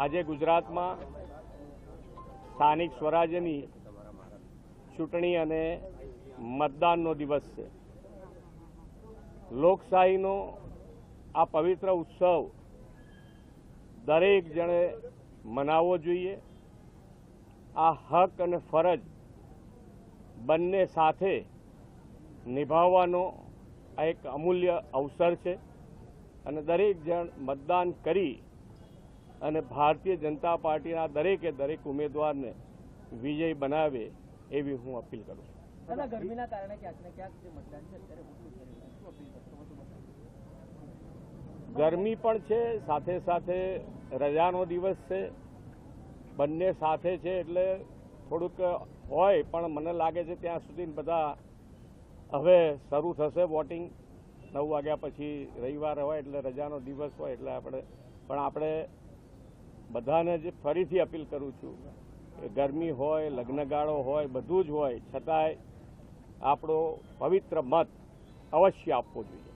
આજે ગુજરાતમાં સ્થાનિક સ્વરાજ્યની ચૂંટણી અને મતદાનનો દિવસ છે। લોકશાહીનો આ પવિત્ર ઉત્સવ દરેક જણે મનાવવો જોઈએ। આ હક અને ફરજ બંને સાથે નિભાવવાનો આ એક અમૂલ્ય અવસર છે અને દરેક જણ મતદાન કરી અને ભારતીય જનતા પાર્ટીના દરેકે દરેક ઉમેદવારને વિજય બનાવે એવી હું અપીલ કરું છું। ગરમીના કારણે ક્યાંક ને ક્યાંક જે મતદાન છે અત્યારે ઓછું થઈ રહ્યું છે, શું અપીલ કરશો? ગરમી પણ છે, સાથે સાથે રજાનો દિવસ છે, બંને સાથે છે એટલે થોડુંક હોય, પણ મને લાગે છે ત્યાં સુધી બધા હવે શરૂ થશે વોટિંગ 9 વાગ્યા પછી। રવિવાર હોય એટલે રજાનો દિવસ હોય એટલે આપણે બધાને જ ફરીથી અપીલ કરું છું કે ગરમી હોય, લગ્નગાળો હોય, બધું જ હોય, છતાંય આપણો પવિત્ર મત અવશ્ય આપવો જોઈએ।